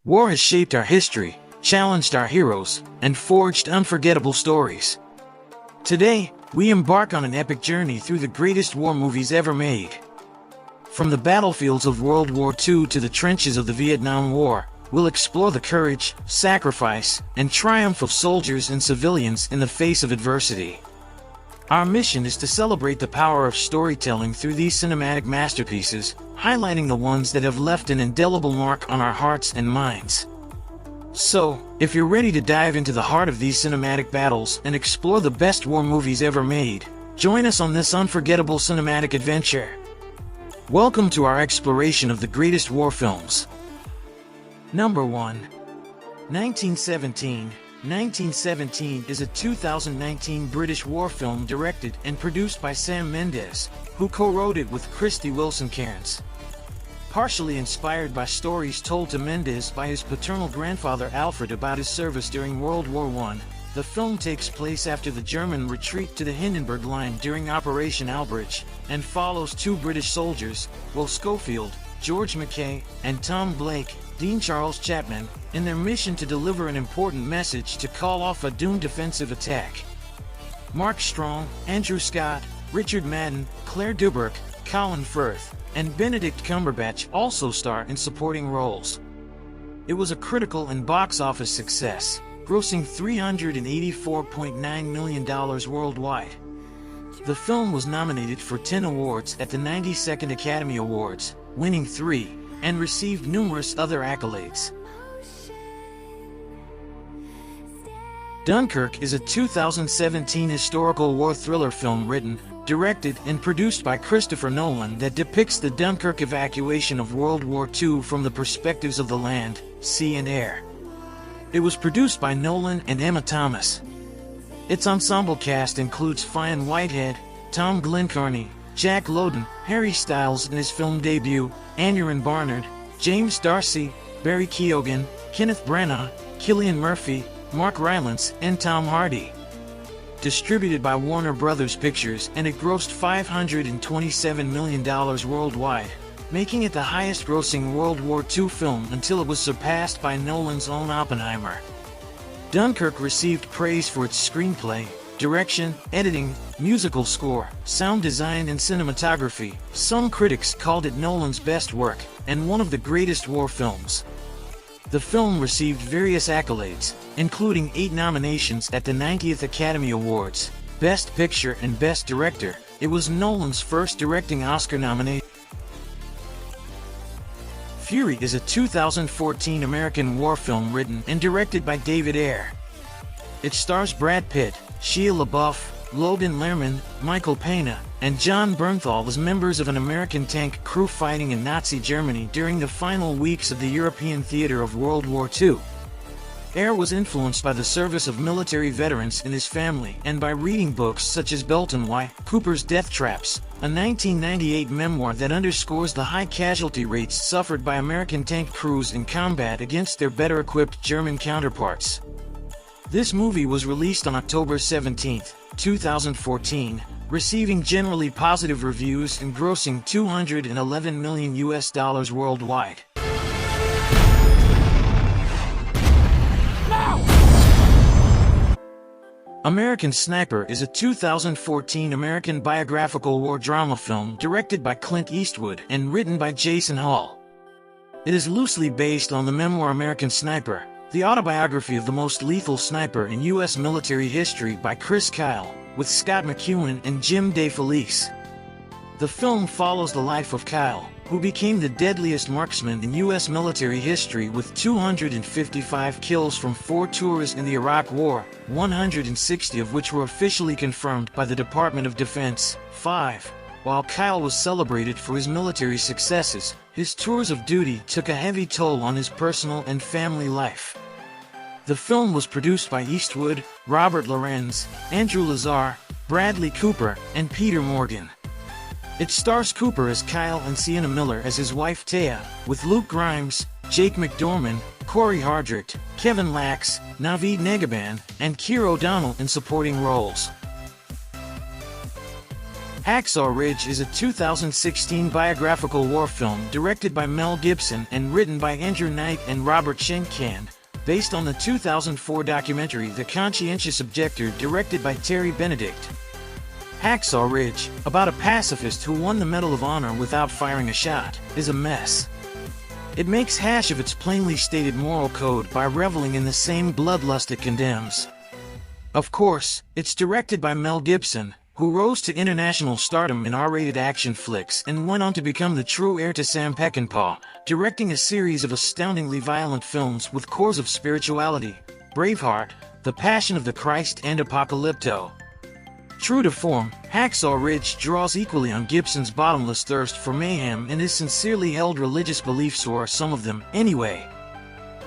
War has shaped our history, challenged our heroes, and forged unforgettable stories. Today, we embark on an epic journey through the greatest war movies ever made. From the battlefields of World War II to the trenches of the Vietnam War, we'll explore the courage, sacrifice, and triumph of soldiers and civilians in the face of adversity. Our mission is to celebrate the power of storytelling through these cinematic masterpieces, highlighting the ones that have left an indelible mark on our hearts and minds. So, if you're ready to dive into the heart of these cinematic battles and explore the best war movies ever made, join us on this unforgettable cinematic adventure. Welcome to our exploration of the greatest war films. Number 1. 1917. 1917 is a 2019 British war film directed and produced by Sam Mendes, who co-wrote it with Krysty Wilson-Cairns. Partially inspired by stories told to Mendes by his paternal grandfather Alfred about his service during World War I, the film takes place after the German retreat to the Hindenburg Line during Operation Albrecht, and follows two British soldiers, Will Schofield, George Mackay, and Tom Blake, Dean Charles Chapman, in their mission to deliver an important message to call off a doomed defensive attack. Mark Strong, Andrew Scott, Richard Madden, Claire Duberk, Colin Firth, and Benedict Cumberbatch also star in supporting roles. It was a critical and box office success, grossing $384.9 million worldwide. The film was nominated for 10 awards at the 92nd Academy Awards, winning 3, and received numerous other accolades. Dunkirk is a 2017 historical war thriller film written, directed, and produced by Christopher Nolan that depicts the Dunkirk evacuation of World War II from the perspectives of the land, sea, and air. It was produced by Nolan and Emma Thomas. Its ensemble cast includes Fionn Whitehead, Tom Glencarney, Jack Lowden, Harry Styles in his film debut, Aneurin Barnard, James D'Arcy, Barry Keoghan, Kenneth Branagh, Cillian Murphy, Mark Rylance, and Tom Hardy. Distributed by Warner Brothers Pictures, and it grossed $527 million worldwide, making it the highest-grossing World War II film until it was surpassed by Nolan's own Oppenheimer. Dunkirk received praise for its screenplay, direction, editing, musical score, sound design, and cinematography. Some critics called it Nolan's best work, and one of the greatest war films. The film received various accolades, including 8 nominations at the 90th Academy Awards, Best Picture and Best Director. It was Nolan's first directing Oscar nomination. Fury is a 2014 American war film written and directed by David Ayer. It stars Brad Pitt, Shia LaBeouf, Logan Lerman, Michael Pena, and John Bernthal as members of an American tank crew fighting in Nazi Germany during the final weeks of the European theater of World War II. Ayer was influenced by the service of military veterans in his family and by reading books such as Belton Y. Cooper's Death Traps, a 1998 memoir that underscores the high casualty rates suffered by American tank crews in combat against their better-equipped German counterparts. This movie was released on October 17, 2014, receiving generally positive reviews and grossing $211 million worldwide. American Sniper is a 2014 American biographical war drama film directed by Clint Eastwood and written by Jason Hall. It is loosely based on the memoir American Sniper, the autobiography of the most lethal sniper in U.S. military history by Chris Kyle, with Scott McEwen and Jim DeFelice. The film follows the life of Kyle, who became the deadliest marksman in U.S. military history with 255 kills from 4 tours in the Iraq War, 160 of which were officially confirmed by the Department of Defense. 5. While Kyle was celebrated for his military successes, his tours of duty took a heavy toll on his personal and family life. The film was produced by Eastwood, Robert Lorenz, Andrew Lazar, Bradley Cooper, and Peter Morgan. It stars Cooper as Kyle and Sienna Miller as his wife Taya, with Luke Grimes, Jake McDorman, Corey Hardrict, Kevin Lax, Naveed Negaban, and Keir O'Donnell in supporting roles. Hacksaw Ridge is a 2016 biographical war film directed by Mel Gibson and written by Andrew Knight and Robert Schenkkan, based on the 2004 documentary The Conscientious Objector directed by Terry Benedict. Hacksaw Ridge, about a pacifist who won the Medal of Honor without firing a shot, is a mess. It makes hash of its plainly stated moral code by reveling in the same bloodlust it condemns. Of course, it's directed by Mel Gibson, who rose to international stardom in R-rated action flicks and went on to become the true heir to Sam Peckinpah, directing a series of astoundingly violent films with cores of spirituality: Braveheart, The Passion of the Christ, and Apocalypto. True to form, Hacksaw Ridge draws equally on Gibson's bottomless thirst for mayhem and his sincerely held religious beliefs, or some of them, anyway.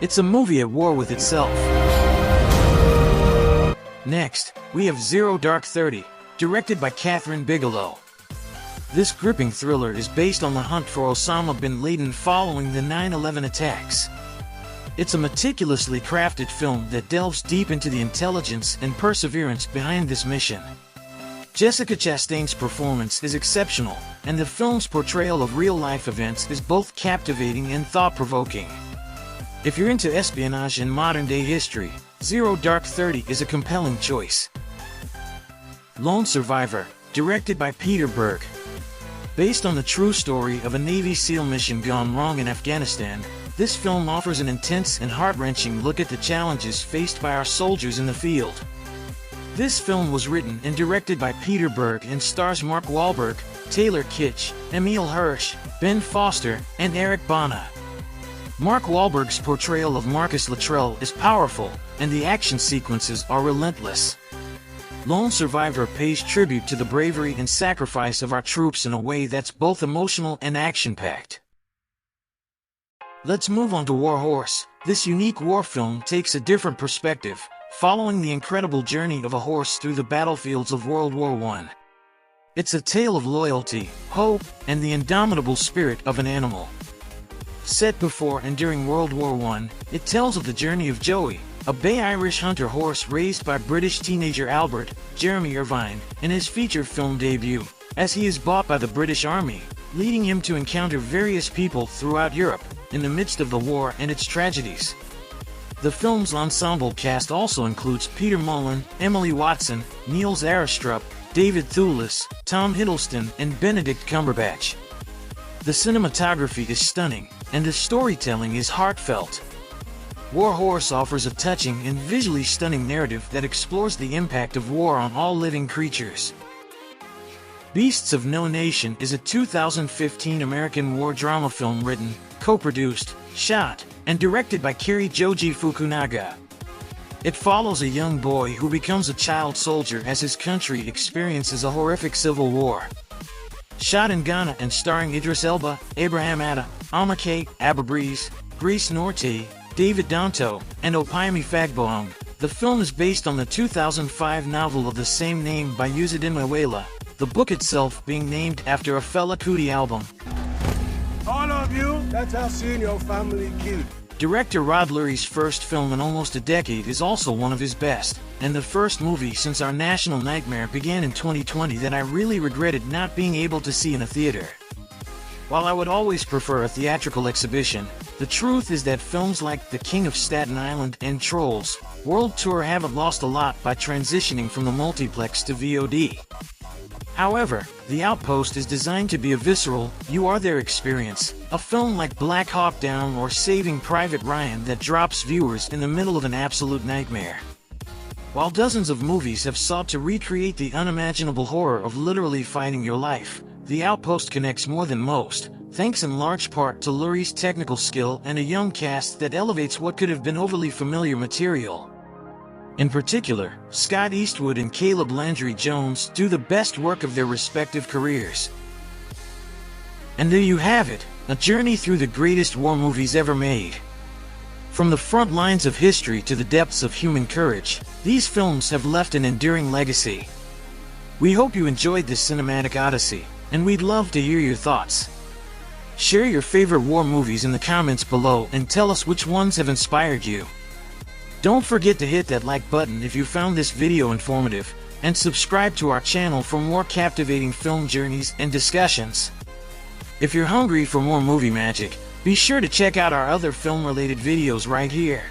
It's a movie at war with itself. Next, we have Zero Dark 30, directed by Kathryn Bigelow. This gripping thriller is based on the hunt for Osama bin Laden following the 9/11 attacks. It's a meticulously crafted film that delves deep into the intelligence and perseverance behind this mission. Jessica Chastain's performance is exceptional, and the film's portrayal of real-life events is both captivating and thought-provoking. If you're into espionage and modern-day history, Zero Dark 30 is a compelling choice. Lone Survivor, directed by Peter Berg. Based on the true story of a Navy SEAL mission gone wrong in Afghanistan, this film offers an intense and heart-wrenching look at the challenges faced by our soldiers in the field. This film was written and directed by Peter Berg and stars Mark Wahlberg, Taylor Kitsch, Emile Hirsch, Ben Foster, and Eric Bana. Mark Wahlberg's portrayal of Marcus Luttrell is powerful, and the action sequences are relentless. Lone Survivor pays tribute to the bravery and sacrifice of our troops in a way that's both emotional and action-packed. Let's move on to War Horse. This unique war film takes a different perspective, following the incredible journey of a horse through the battlefields of World War I. It's a tale of loyalty, hope, and the indomitable spirit of an animal. Set before and during World War I, it tells of the journey of Joey, a Bay Irish hunter horse raised by British teenager Albert, Jeremy Irvine, in his feature film debut, as he is bought by the British Army, leading him to encounter various people throughout Europe, in the midst of the war and its tragedies. The film's ensemble cast also includes Peter Mullen, Emily Watson, Niels Arestrup, David Thewlis, Tom Hiddleston, and Benedict Cumberbatch. The cinematography is stunning, and the storytelling is heartfelt. War Horse offers a touching and visually stunning narrative that explores the impact of war on all living creatures. Beasts of No Nation is a 2015 American war drama film written, co-produced, shot, and directed by Kiri Joji Fukunaga. It follows a young boy who becomes a child soldier as his country experiences a horrific civil war. Shot in Ghana and starring Idris Elba, Abraham Atta, Amake Ababreeze, Grace Norte, David Danto, and Opayemi Fagbohung, the film is based on the 2005 novel of the same name by Uzodin Mawela, the book itself being named after a Fela Kuti album. All of you that have seen your family killed. Director Rod Lurie's first film in almost a decade is also one of his best, and the first movie since our national nightmare began in 2020 that I really regretted not being able to see in a theater. While I would always prefer a theatrical exhibition, the truth is that films like The King of Staten Island and Trolls World Tour haven't lost a lot by transitioning from the multiplex to VOD. However, The Outpost is designed to be a visceral, you-are-there experience, a film like Black Hawk Down or Saving Private Ryan that drops viewers in the middle of an absolute nightmare. While dozens of movies have sought to recreate the unimaginable horror of literally fighting your life, The Outpost connects more than most, thanks in large part to Lurie's technical skill and a young cast that elevates what could have been overly familiar material. In particular, Scott Eastwood and Caleb Landry Jones do the best work of their respective careers. And there you have it, a journey through the greatest war movies ever made. From the front lines of history to the depths of human courage, these films have left an enduring legacy. We hope you enjoyed this cinematic odyssey, and we'd love to hear your thoughts. Share your favorite war movies in the comments below and tell us which ones have inspired you. Don't forget to hit that like button if you found this video informative, and subscribe to our channel for more captivating film journeys and discussions. If you're hungry for more movie magic, be sure to check out our other film-related videos right here.